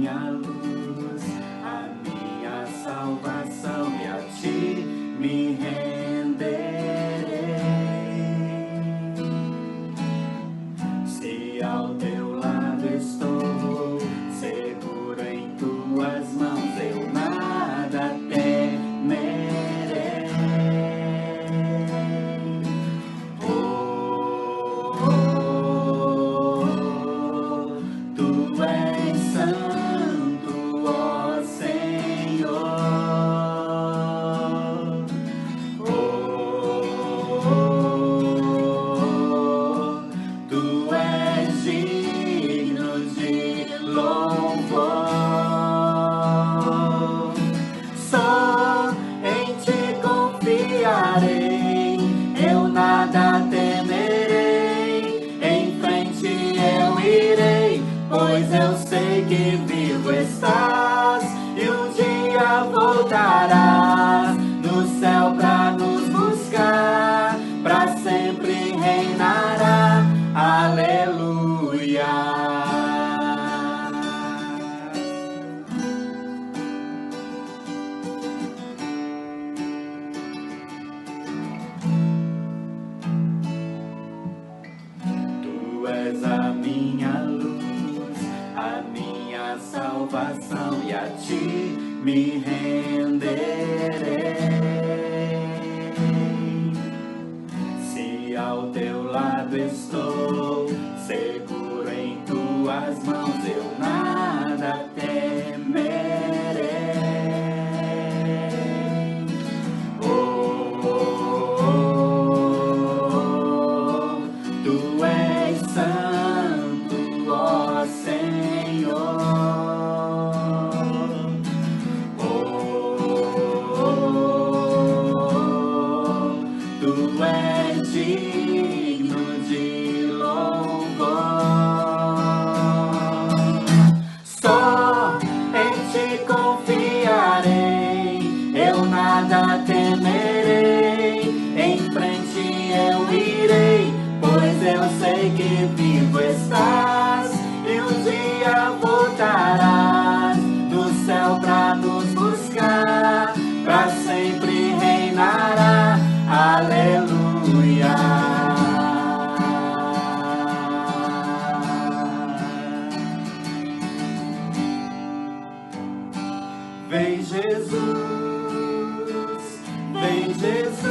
minha luz, a minha salvação, e a ti me renderei. Se ao teu lado estou, seguro em tuas mãos, eu nada temerei. Tu és santo, ó Senhor. Tu és digno de louvor. Só em ti confiarei, eu nada temerei. Em frente eu irei, pois eu sei que vivo estás, e um dia voltarás no céu pra nos buscar, pra sempre reinará. Aleluia. Tu és a minha luz, a minha salvação, e a ti me renderei. Se ao teu lado estou, seguro em tuas mãos, eu nada temerei. Tu és santo, ó Senhor. Tu és digno de louvor. Só em ti confiarei, eu nada temerei. Em frente eu irei, pois eu sei que vivo estás, e um dia voltarás do céu pra nos buscar, pra sempre reinará. Aleluia. Vem Jesus, vem Jesus,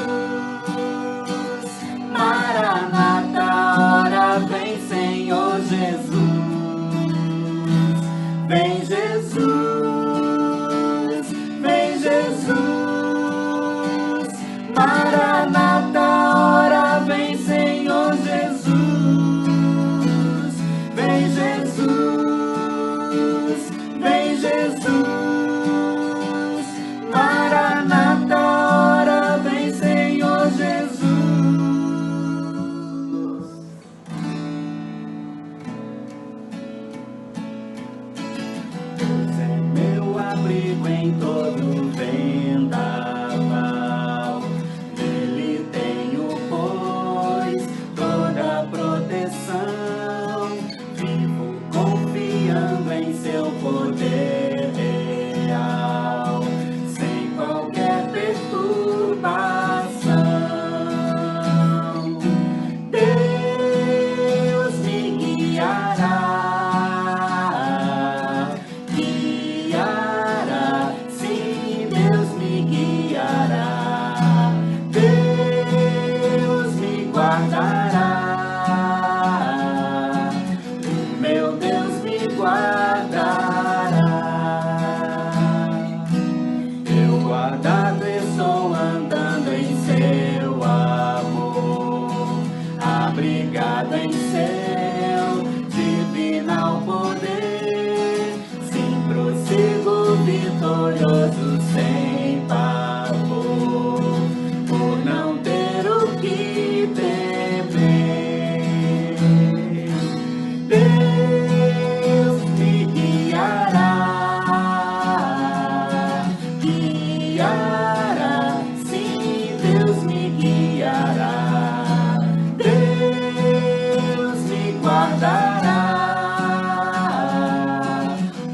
Maranata, ora vem Senhor Jesus. Vem Jesus, vem Jesus, Maranata, ora vem Senhor Jesus. Vem Jesus, vem Jesus, Maranata, ora vem Senhor Jesus. Deus é meu abrigo em todo vendaval, nele tenho, pois, toda proteção. Vivo confiando em seu poder real, sem qualquer perturbação. Deus me guiará, guiará, sim, Deus me guiará. Deus me guardará, o meu Deus me guardará. Eu guardado estou andando em seu amor, abrigado em seu divinal poder. Sim, prossigo vitorioso sem pavor, por não ter o que temer. Deus me guiará, guiará, sim, Deus me guiará. Deus me guardará,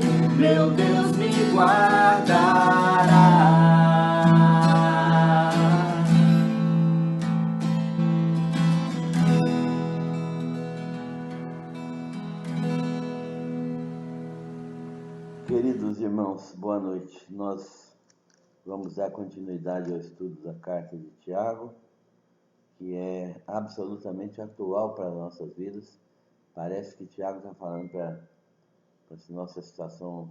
o meu Deus me guardará. Queridos irmãos, boa noite. Nós vamos dar continuidade ao estudo da carta de Tiago, que é absolutamente atual para as nossas vidas. Parece que Tiago está falando para a nossa situação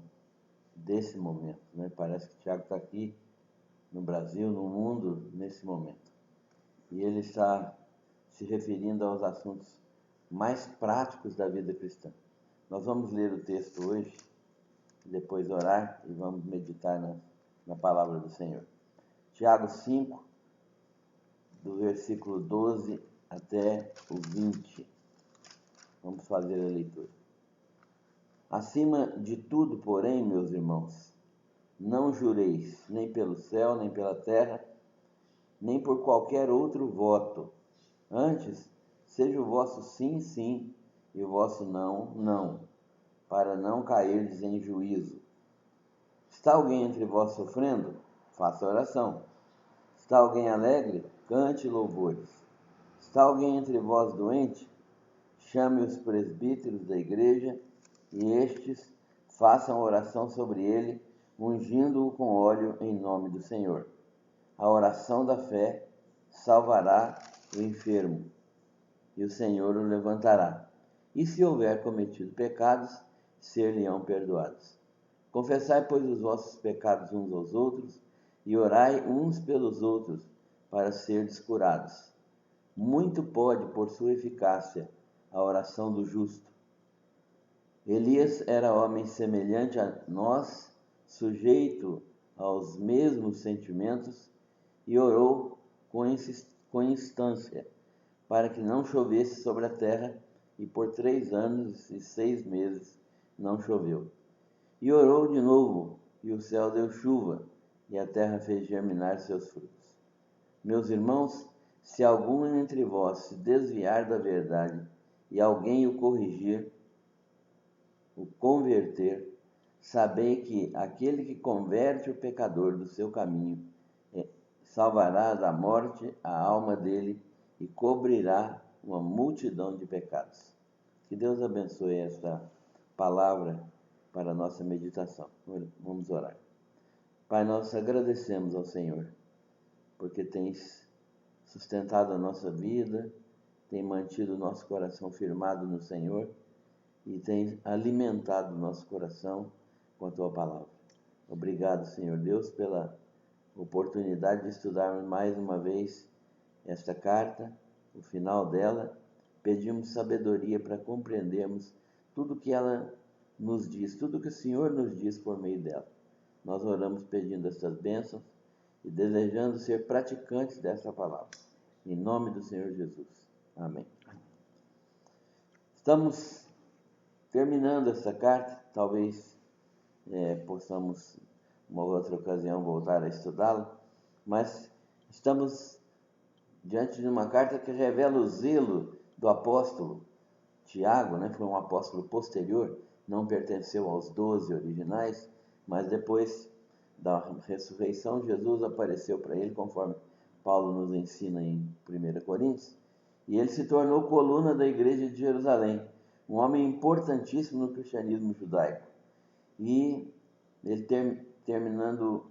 desse momento, né? Parece que Tiago está aqui no Brasil, no mundo, nesse momento. E ele está se referindo aos assuntos mais práticos da vida cristã. Nós vamos ler o texto hoje, depois orar e vamos meditar na palavra do Senhor. Tiago 5, do versículo 12 até o 20. Vamos fazer a leitura. Acima de tudo, porém, meus irmãos, não jureis, nem pelo céu, nem pela terra, nem por qualquer outro voto. Antes, seja o vosso sim, sim, e o vosso não, não, para não cairdes em juízo. Está alguém entre vós sofrendo? Faça oração. Está alguém alegre? Cante louvores. Está alguém entre vós doente? Chame os presbíteros da igreja e estes façam oração sobre ele, ungindo-o com óleo em nome do Senhor. A oração da fé salvará o enfermo, e o Senhor o levantará. E se houver cometido pecados, ser-lhe-ão perdoados. Confessai, pois, os vossos pecados uns aos outros, e orai uns pelos outros, para serdes curados. Muito pode, por sua eficácia, a oração do justo. Elias era homem semelhante a nós, sujeito aos mesmos sentimentos, e orou com instância, para que não chovesse sobre a terra, e por 3 anos e 6 meses não choveu. E orou de novo, e o céu deu chuva, e a terra fez germinar seus frutos. Meus irmãos, se algum entre vós se desviar da verdade, e alguém o corrigir, o converter, sabei que aquele que converte o pecador do seu caminho, salvará da morte a alma dele e cobrirá uma multidão de pecados. Que Deus abençoe esta palavra para a nossa meditação. Vamos orar. Pai, nós agradecemos ao Senhor, porque tens sustentado a nossa vida, tem mantido o nosso coração firmado no Senhor e tem alimentado o nosso coração com a Tua palavra. Obrigado, Senhor Deus, pela oportunidade de estudarmos mais uma vez esta carta, o final dela. Pedimos sabedoria para compreendermos tudo que ela nos diz, tudo que o Senhor nos diz por meio dela. Nós oramos pedindo estas bênçãos e desejando ser praticantes dessa palavra. Em nome do Senhor Jesus. Amém. Estamos terminando essa carta, talvez possamos, uma outra ocasião, voltar a estudá-la, mas estamos diante de uma carta que revela o zelo do apóstolo Tiago, né? Foi um apóstolo posterior, não pertenceu aos 12 originais, mas depois da ressurreição, Jesus apareceu para ele, conforme Paulo nos ensina em 1 Coríntios, e ele se tornou coluna da igreja de Jerusalém, um homem importantíssimo no cristianismo judaico. E ele terminando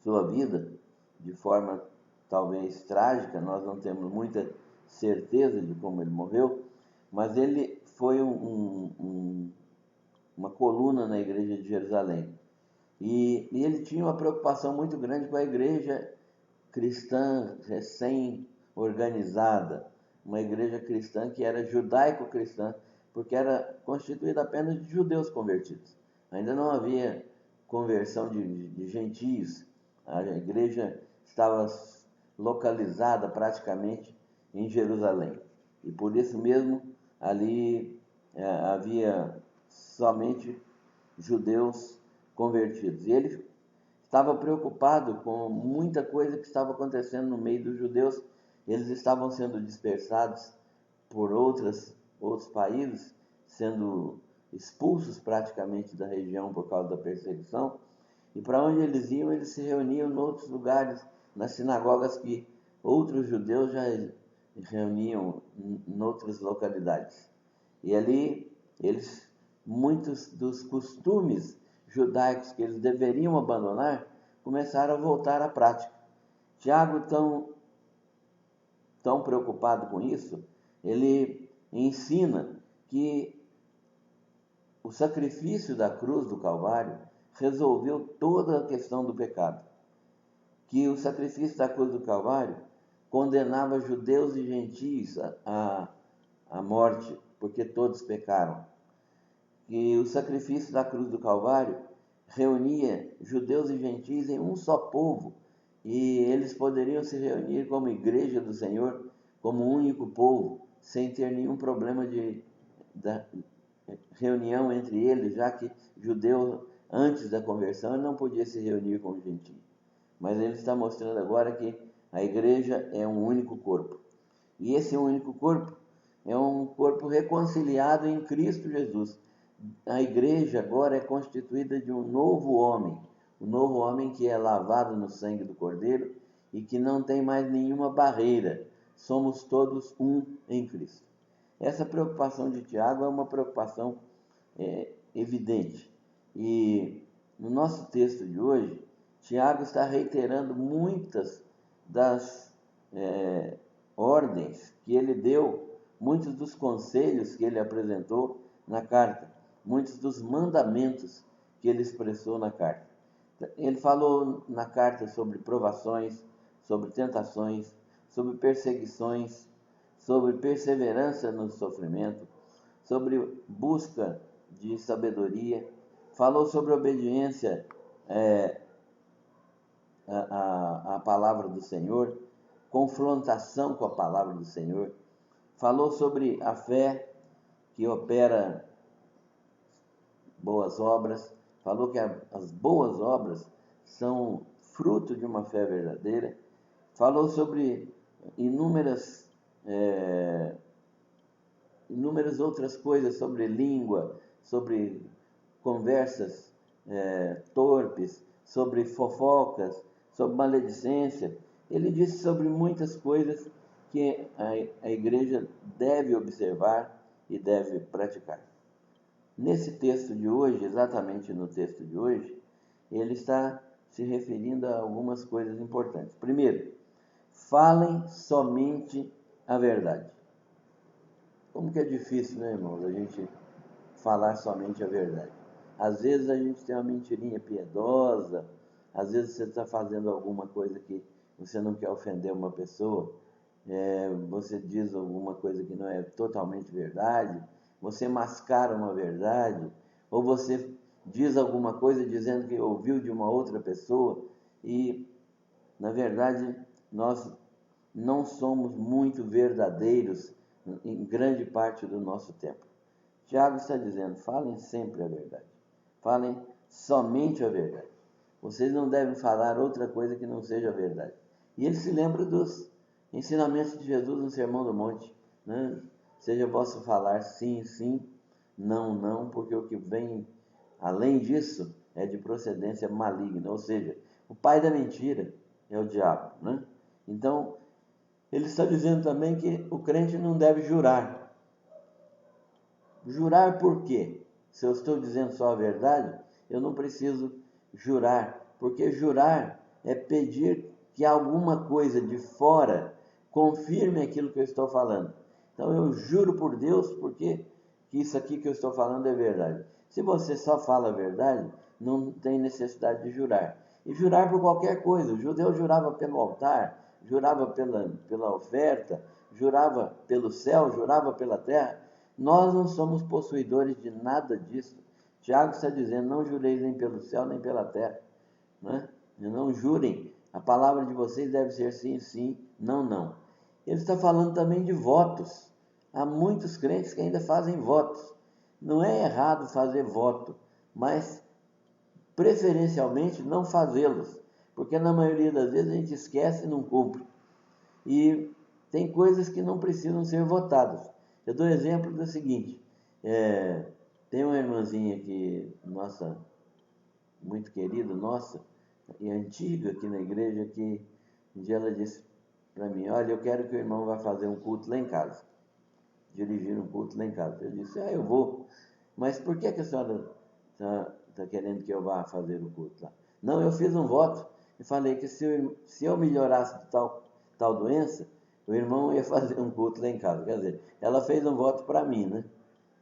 sua vida de forma talvez trágica, nós não temos muita certeza de como ele morreu, mas ele foi uma coluna na igreja de Jerusalém. E ele tinha uma preocupação muito grande com a igreja cristã recém-organizada, uma igreja cristã que era judaico-cristã, porque era constituída apenas de judeus convertidos. Ainda não havia conversão de gentios. A igreja estava localizada praticamente em Jerusalém. E por isso mesmo ali havia somente judeus convertidos. E ele estava preocupado com muita coisa que estava acontecendo no meio dos judeus. Eles estavam sendo dispersados por outros países, sendo expulsos praticamente da região por causa da perseguição, e para onde eles iam, eles se reuniam em outros lugares, nas sinagogas que outros judeus já reuniam em outras localidades. E ali, muitos dos costumes judaicos que eles deveriam abandonar, começaram a voltar à prática. Tiago, tão preocupado com isso, ele ensina que o sacrifício da cruz do Calvário resolveu toda a questão do pecado. Que o sacrifício da cruz do Calvário condenava judeus e gentios à morte, porque todos pecaram. Que o sacrifício da cruz do Calvário reunia judeus e gentios em um só povo, e eles poderiam se reunir como igreja do Senhor, como um único povo, sem ter nenhum problema de reunião entre eles, já que judeu, antes da conversão, ele não podia se reunir com o gentio. Mas ele está mostrando agora que a igreja é um único corpo. E esse único corpo é um corpo reconciliado em Cristo Jesus. A igreja agora é constituída de um novo homem que é lavado no sangue do Cordeiro e que não tem mais nenhuma barreira. Somos todos um em Cristo. Essa preocupação de Tiago é uma preocupação evidente. E no nosso texto de hoje, Tiago está reiterando muitas das ordens que ele deu, muitos dos conselhos que ele apresentou na carta, muitos dos mandamentos que ele expressou na carta. Ele falou na carta sobre provações, sobre tentações, sobre perseguições, sobre perseverança no sofrimento, sobre busca de sabedoria, falou sobre obediência à palavra do Senhor, confrontação com a palavra do Senhor, falou sobre a fé que opera boas obras, falou que as boas obras são fruto de uma fé verdadeira, falou sobre inúmeras outras coisas, sobre língua, sobre conversas torpes, sobre fofocas, sobre maledicência. Ele disse sobre muitas coisas que a igreja deve observar e deve praticar. Nesse texto de hoje, exatamente no texto de hoje, ele está se referindo a algumas coisas importantes. Primeiro, falem somente a verdade. Como que é difícil, né, irmãos, a gente falar somente a verdade. Às vezes a gente tem uma mentirinha piedosa, às vezes você está fazendo alguma coisa que você não quer ofender uma pessoa, você diz alguma coisa que não é totalmente verdade, você mascara uma verdade, ou você diz alguma coisa dizendo que ouviu de uma outra pessoa, e, na verdade, nós não somos muito verdadeiros em grande parte do nosso tempo. Tiago está dizendo, falem sempre a verdade. Falem somente a verdade. Vocês não devem falar outra coisa que não seja a verdade. E ele se lembra dos ensinamentos de Jesus no Sermão do Monte, né? Seja vosso falar sim, sim, não, não, porque o que vem além disso é de procedência maligna. Ou seja, o pai da mentira é o diabo, né? Então, ele está dizendo também que o crente não deve jurar. Jurar por quê? Se eu estou dizendo só a verdade, eu não preciso jurar, porque jurar é pedir que alguma coisa de fora confirme aquilo que eu estou falando. Então eu juro por Deus porque isso aqui que eu estou falando é verdade. Se você só fala a verdade, não tem necessidade de jurar. E jurar por qualquer coisa. O judeu jurava pelo altar, jurava pela oferta, jurava pelo céu, jurava pela terra. Nós não somos possuidores de nada disso. Tiago está dizendo, não jureis nem pelo céu, nem pela terra. Né? Não jurem. A palavra de vocês deve ser sim, sim, não, não. Ele está falando também de votos. Há muitos crentes que ainda fazem votos. Não é errado fazer voto, mas preferencialmente não fazê-los, porque na maioria das vezes a gente esquece e não cumpre. E tem coisas que não precisam ser votadas. Eu dou exemplo do seguinte, Tem uma irmãzinha que, nossa, muito querida, nossa, e antiga aqui na igreja, que um dia ela disse para mim: olha, eu quero que o irmão vá fazer um culto lá em casa, dirigir um culto lá em casa. Eu disse: eu vou. Mas por que a senhora está querendo que eu vá fazer o culto lá? Não, eu fiz um voto e falei que se eu melhorasse de tal doença, o irmão ia fazer um culto lá em casa. Quer dizer, ela fez um voto para mim, né?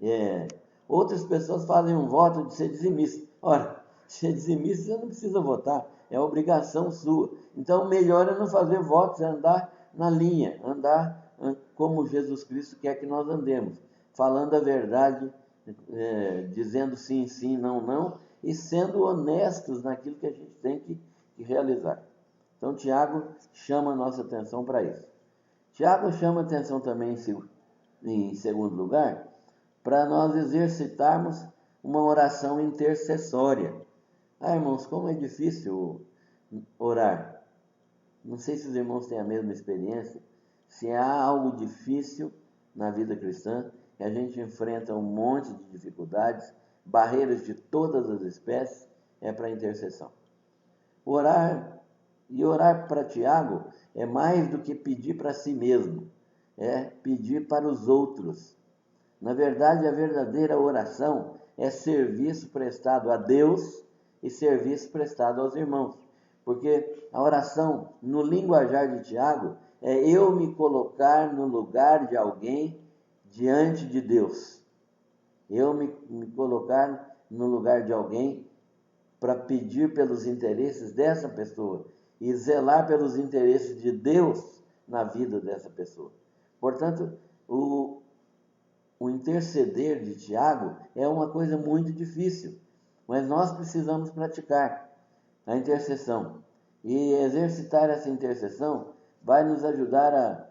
É, outras pessoas fazem um voto de ser dizimista. Ora, ser dizimista você não precisa votar, é obrigação sua. Então, melhor é não fazer votos, é andar na linha, andar como Jesus Cristo quer que nós andemos, falando a verdade, dizendo sim, sim, não, não, e sendo honestos naquilo que a gente tem que realizar. Então, Tiago chama a nossa atenção para isso. Tiago chama a atenção também, em segundo lugar, para nós exercitarmos uma oração intercessória. Irmãos, como é difícil orar. Não sei se os irmãos têm a mesma experiência. Se há algo difícil na vida cristã, que a gente enfrenta um monte de dificuldades, barreiras de todas as espécies, é para a intercessão. Orar para Tiago é mais do que pedir para si mesmo, é pedir para os outros. Na verdade, a verdadeira oração é serviço prestado a Deus e serviço prestado aos irmãos. Porque a oração, no linguajar de Tiago, é eu me colocar no lugar de alguém diante de Deus. Eu me colocar no lugar de alguém para pedir pelos interesses dessa pessoa e zelar pelos interesses de Deus na vida dessa pessoa. Portanto, o interceder de Tiago é uma coisa muito difícil, mas nós precisamos praticar a intercessão. E exercitar essa intercessão vai nos ajudar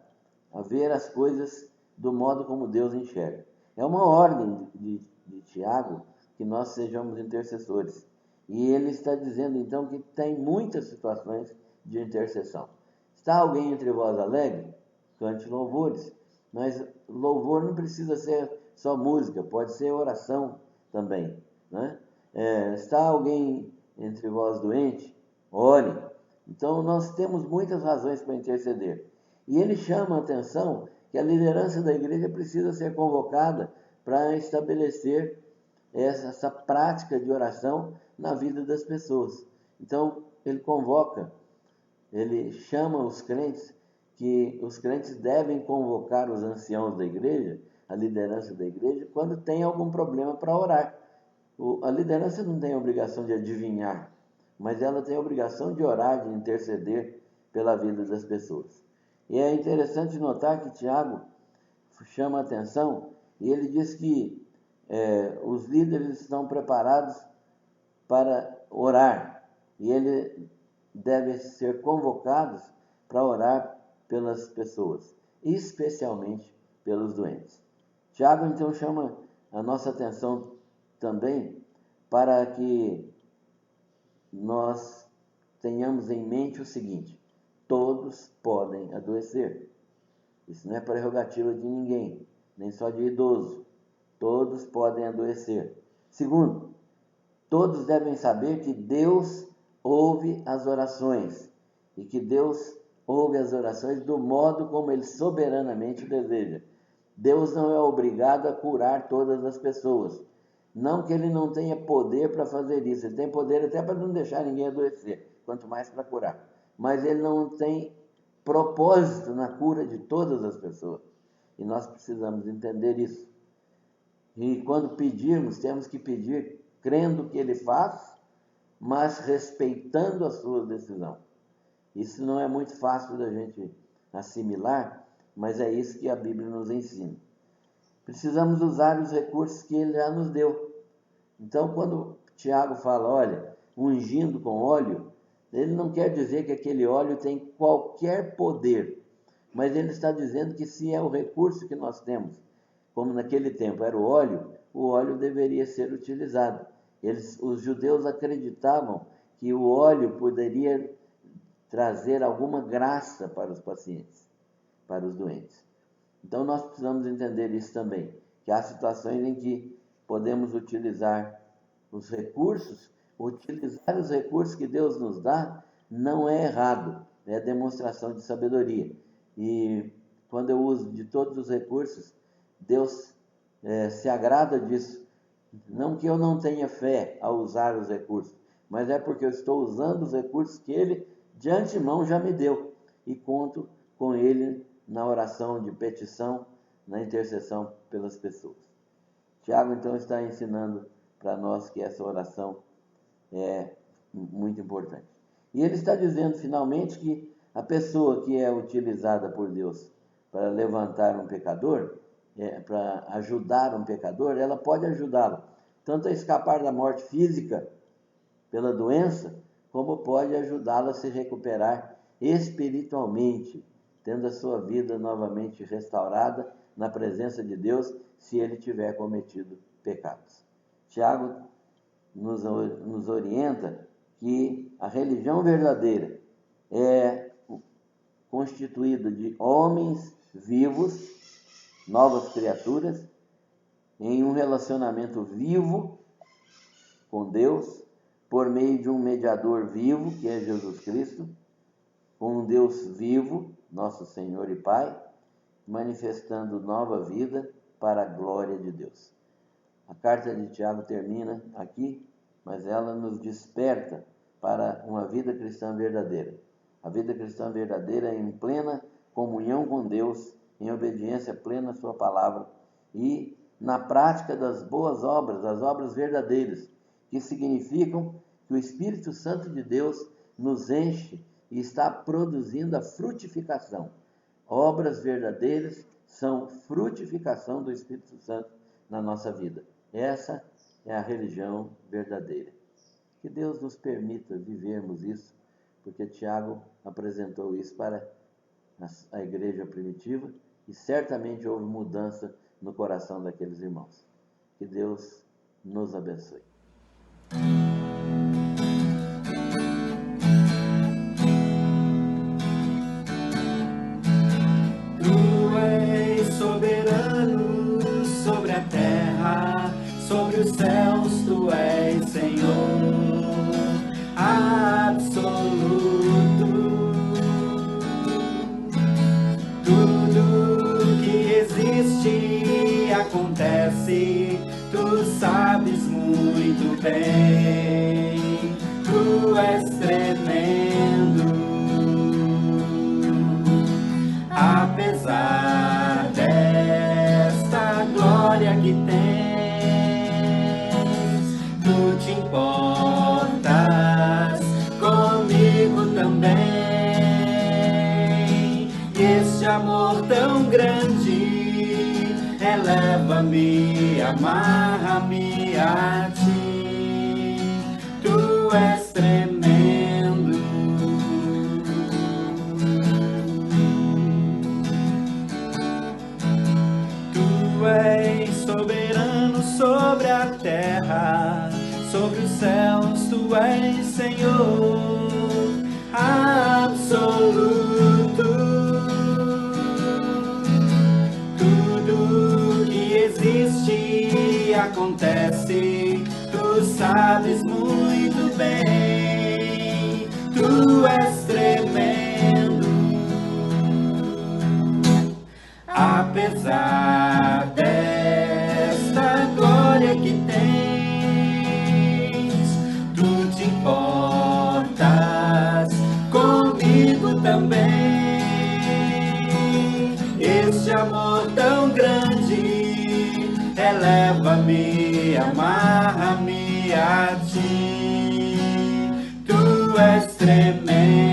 a ver as coisas do modo como Deus enxerga. É uma ordem de Tiago que nós sejamos intercessores. E ele está dizendo então que tem muitas situações de intercessão. Está alguém entre vós alegre? Cante louvores. Mas louvor não precisa ser só música, pode ser oração também, né? Está alguém entre vós doente? Ore. Então nós temos muitas razões para interceder. E ele chama a atenção que a liderança da igreja precisa ser convocada para estabelecer essa prática de oração na vida das pessoas. Então ele convoca, ele chama os crentes, que os crentes devem convocar os anciãos da igreja, a liderança da igreja, quando tem algum problema para orar. A liderança não tem a obrigação de adivinhar, mas ela tem a obrigação de orar, de interceder pela vida das pessoas. E é interessante notar que Tiago chama a atenção e ele diz que os líderes estão preparados para orar e ele deve ser convocados para orar pelas pessoas, especialmente pelos doentes. Tiago então chama a nossa atenção também para que nós tenhamos em mente o seguinte: todos podem adoecer. Isso não é prerrogativa de ninguém, nem só de idoso. Todos podem adoecer. Segundo, todos devem saber que Deus ouve as orações e que Deus ouve as orações do modo como Ele soberanamente deseja. Deus não é obrigado a curar todas as pessoas. Não que Ele não tenha poder para fazer isso. Ele tem poder até para não deixar ninguém adoecer, quanto mais para curar. Mas Ele não tem propósito na cura de todas as pessoas. E nós precisamos entender isso. E quando pedirmos, temos que pedir crendo que Ele faz, mas respeitando a sua decisão. Isso não é muito fácil da gente assimilar, mas é isso que a Bíblia nos ensina. Precisamos usar os recursos que Ele já nos deu. Então, quando Tiago fala, olha, ungindo com óleo, ele não quer dizer que aquele óleo tem qualquer poder, mas ele está dizendo que se é o recurso que nós temos, como naquele tempo era o óleo deveria ser utilizado. Os judeus acreditavam que o óleo poderia trazer alguma graça para os pacientes, para os doentes. Então nós precisamos entender isso também, que há situações em que podemos utilizar os recursos. Utilizar os recursos que Deus nos dá não é errado, é demonstração de sabedoria. E quando eu uso de todos os recursos, Deus se agrada disso. Não que eu não tenha fé ao usar os recursos, mas é porque eu estou usando os recursos que Ele de antemão já me deu, e conto com Ele na oração de petição, na intercessão pelas pessoas. Tiago, então, está ensinando para nós que essa oração é muito importante. E ele está dizendo, finalmente, que a pessoa que é utilizada por Deus para levantar um pecador, para ajudar um pecador, ela pode ajudá-lo tanto a escapar da morte física pela doença, como pode ajudá-lo a se recuperar espiritualmente, tendo a sua vida novamente restaurada na presença de Deus, se ele tiver cometido pecados. Tiago nos orienta que a religião verdadeira é constituída de homens vivos, novas criaturas, em um relacionamento vivo com Deus, por meio de um mediador vivo, que é Jesus Cristo, com um Deus vivo, nosso Senhor e Pai, manifestando nova vida para a glória de Deus. A carta de Tiago termina aqui, mas ela nos desperta para uma vida cristã verdadeira. A vida cristã verdadeira é em plena comunhão com Deus, em obediência plena à sua palavra e na prática das boas obras, das obras verdadeiras, que significam que o Espírito Santo de Deus nos enche e está produzindo a frutificação. Obras verdadeiras são frutificação do Espírito Santo na nossa vida. Essa é a religião verdadeira. Que Deus nos permita vivermos isso, porque Tiago apresentou isso para a igreja primitiva e certamente houve mudança no coração daqueles irmãos. Que Deus nos abençoe. Tu és soberano sobre a terra, sobre os céus, tu és Senhor absoluto. Tudo que existe acontece, tu sabes muito bem, tu és tremendo. Apesar desta glória que tens, tu te importas comigo também. Este amor tão grande eleva-me, amarra-me a ti. Tu és tremendo. Tu és soberano sobre a terra, sobre os céus, tu és Senhor absoluto. Tudo que existe acontece, tu sabes muito bem, tu és tremendo. Apesar desta glória que tens, tu te importas comigo também. Este amor tão grande eleva-me, amarra-me a ti. Tu és tremendo.